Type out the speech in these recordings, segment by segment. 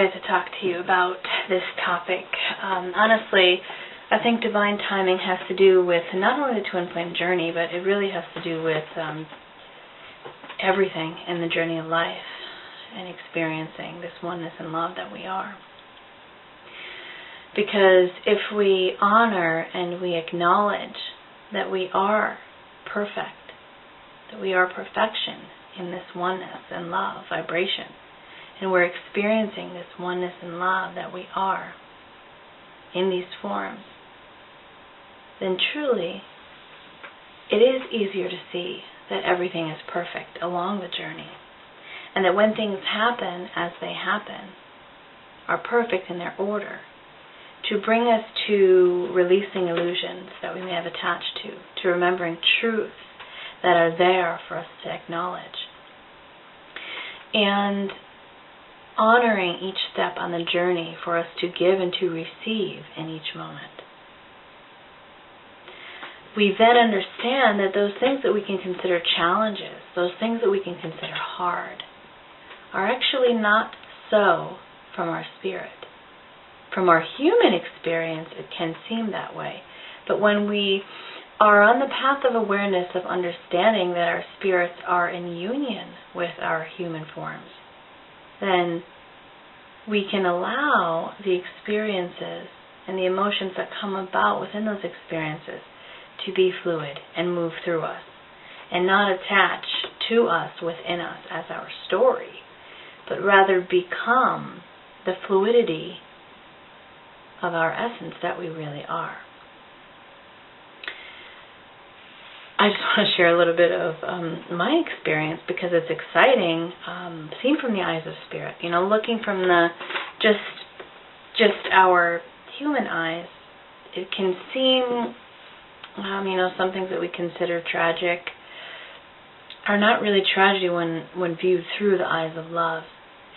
excited to talk to you about this topic. Honestly, I think divine timing has to do with not only the twin flame journey, but it really has to do with everything in the journey of life and experiencing this oneness and love that we are. Because if we honor and we acknowledge that we are perfect, that we are perfection in this oneness and love vibration, and we're experiencing this oneness and love that we are in these forms, then truly it is easier to see that everything is perfect along the journey, and that when things happen as they happen, are perfect in their order, to bring us to releasing illusions that we may have attached to remembering truths that are there for us to acknowledge, and honoring each step on the journey for us to give and to receive in each moment. We then understand that those things that we can consider challenges, those things that we can consider hard, are actually not so from our spirit. From our human experience, it can seem that way. But when we are on the path of awareness, of understanding that our spirits are in union with our human forms, then we can allow the experiences and the emotions that come about within those experiences to be fluid and move through us, and not attach to us within us as our story, but rather become the fluidity of our essence that we really are. I just want to share a little bit of my experience, because it's exciting, seen from the eyes of spirit. You know, looking from the just our human eyes, it can seem, some things that we consider tragic are not really tragedy when viewed through the eyes of love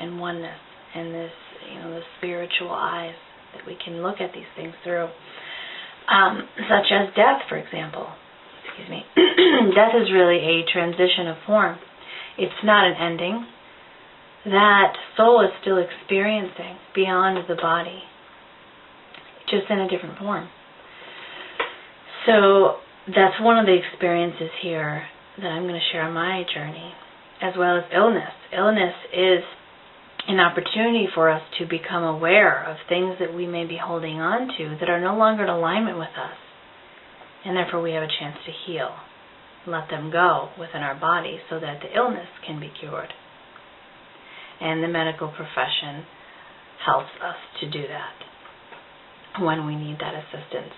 and oneness and this, the spiritual eyes that we can look at these things through, such as death, for example. Excuse me. Death is really a transition of form. It's not an ending. That soul is still experiencing beyond the body, just in a different form. So that's one of the experiences here that I'm going to share on my journey, as well as illness. Illness is an opportunity for us to become aware of things that we may be holding on to that are no longer in alignment with us, and therefore we have a chance to heal, let them go within our body so that the illness can be cured. And the medical profession helps us to do that when we need that assistance.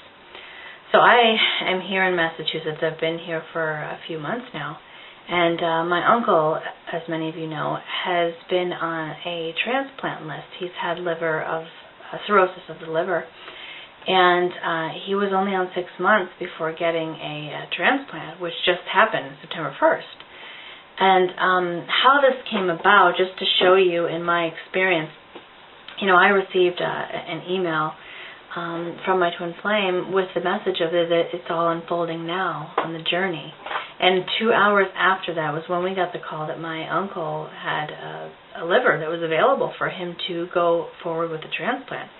So I am here in Massachusetts. I've been here for a few months now. And my uncle, as many of you know, has been on a transplant list. He's had cirrhosis of the liver. And he was only on 6 months before getting a transplant, which just happened September 1st. And how this came about, just to show you in my experience, I received an email from my twin flame with the message of it that it's all unfolding now on the journey. And 2 hours after that was when we got the call that my uncle had a liver that was available for him to go forward with the transplant.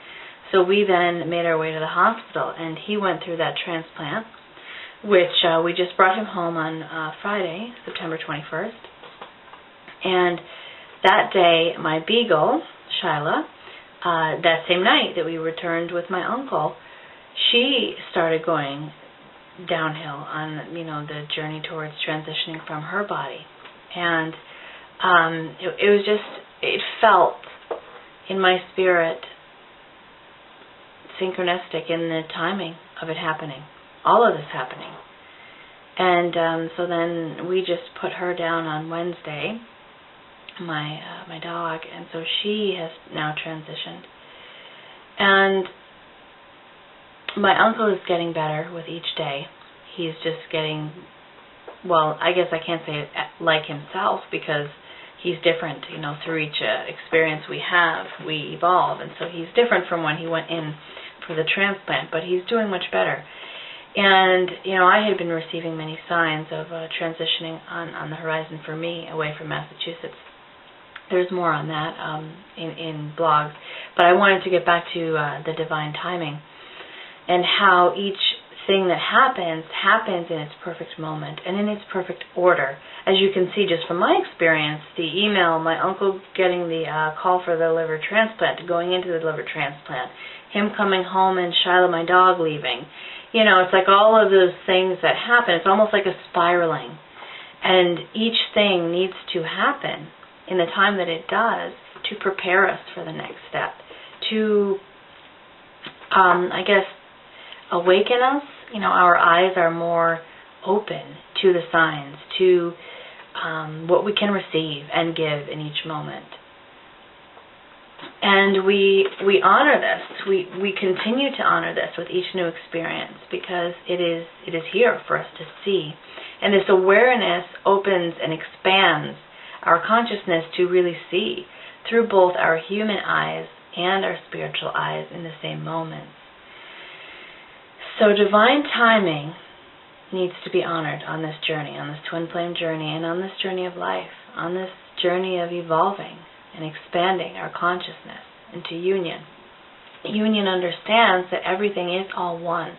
So we then made our way to the hospital, and he went through that transplant, which we just brought him home on Friday, September 21st. And that day, my beagle, Shyla, that same night that we returned with my uncle, she started going downhill on, the journey towards transitioning from her body. And it felt in my spirit synchronistic in the timing of it happening, all of this happening. And so then we just put her down on Wednesday, my dog, and so she has now transitioned. And my uncle is getting better with each day. He's just getting, well, I guess I can't say it like himself, because he's different, through each experience we have, we evolve. And so he's different from when he went in for the transplant, but he's doing much better. And, I had been receiving many signs of transitioning on the horizon for me away from Massachusetts. There's more on that in blogs. But I wanted to get back to the divine timing and how each thing that happens in its perfect moment and in its perfect order. As you can see just from my experience, the email, my uncle getting the call for the liver transplant, going into the liver transplant, him coming home and Shiloh, my dog, leaving. It's like all of those things that happen. It's almost like a spiraling. And each thing needs to happen in the time that it does to prepare us for the next step, to, awaken us. Our eyes are more open to the signs, to what we can receive and give in each moment. And we honor this. We continue to honor this with each new experience because it is here for us to see. And this awareness opens and expands our consciousness to really see through both our human eyes and our spiritual eyes in the same moments. So divine timing needs to be honored on this journey, on this twin flame journey, and on this journey of life, on this journey of evolving and expanding our consciousness into union. Union understands that everything is all one.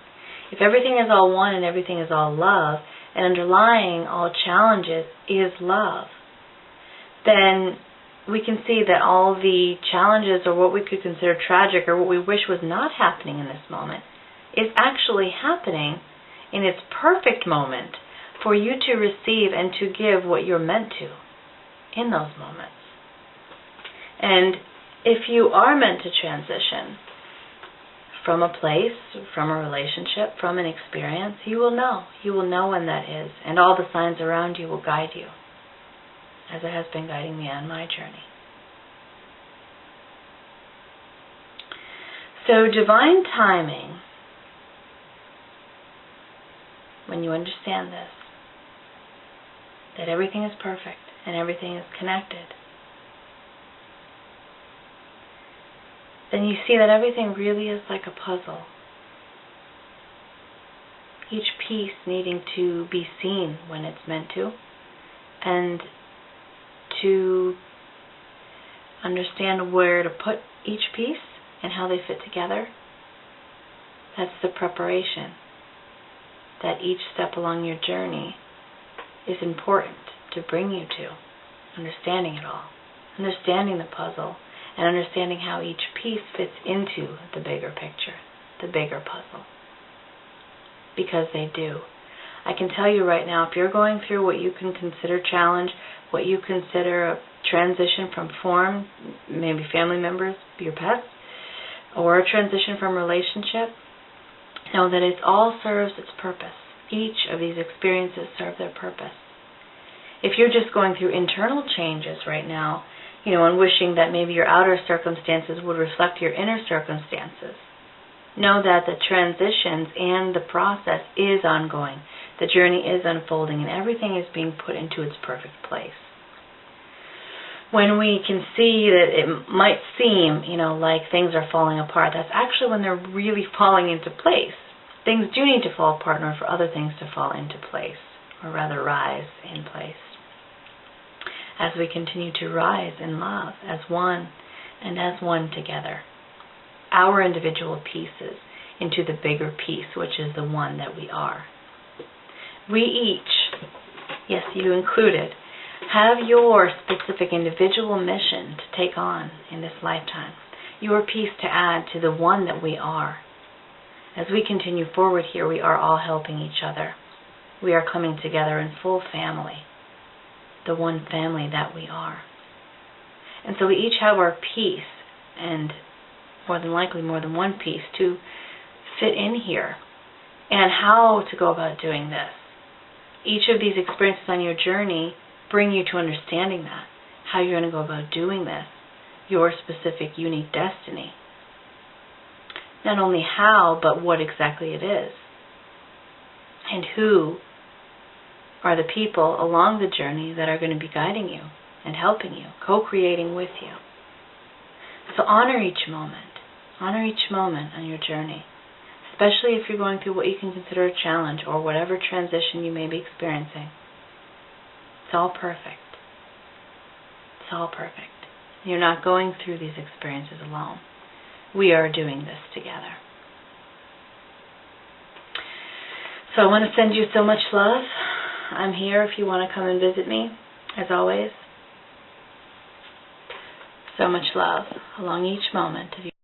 If everything is all one and everything is all love, and underlying all challenges is love, then we can see that all the challenges or what we could consider tragic or what we wish was not happening in this moment is actually happening in its perfect moment for you to receive and to give what you're meant to in those moments. And if you are meant to transition from a place, from a relationship, from an experience, you will know. You will know when that is. And all the signs around you will guide you, as it has been guiding me on my journey. So divine timing, when you understand this, that everything is perfect and everything is connected, then you see that everything really is like a puzzle. Each piece needing to be seen when it's meant to, and to understand where to put each piece and how they fit together. That's the preparation. That each step along your journey is important to bring you to understanding it all, understanding the puzzle, and understanding how each piece fits into the bigger picture, the bigger puzzle. Because they do. I can tell you right now, if you're going through what you can consider challenge, what you consider a transition from form, maybe family members, your pets, or a transition from relationship, know that it all serves its purpose. Each of these experiences serve their purpose. If you're just going through internal changes right now, and wishing that maybe your outer circumstances would reflect your inner circumstances, know that the transitions and the process is ongoing. The journey is unfolding and everything is being put into its perfect place. When we can see that it might seem, like things are falling apart, that's actually when they're really falling into place. Things do need to fall apart in order for other things to fall into place, or rather rise in place. As we continue to rise in love as one and as one together. Our individual pieces into the bigger piece, which is the one that we are. We each, yes, you included, have your specific individual mission to take on in this lifetime. Your piece to add to the one that we are. As we continue forward here, we are all helping each other. We are coming together in full family. The one family that we are. And so we each have our piece, and more than likely more than one piece, to fit in here, and how to go about doing this. Each of these experiences on your journey bring you to understanding that, how you're going to go about doing this, your specific unique destiny. Not only how, but what exactly it is, and who are the people along the journey that are going to be guiding you and helping you, co-creating with you. So honor each moment. Honor each moment on your journey, especially if you're going through what you can consider a challenge or whatever transition you may be experiencing. It's all perfect. It's all perfect. You're not going through these experiences alone. We are doing this together. So I want to send you so much love. I'm here if you want to come and visit me, as always. So much love along each moment of your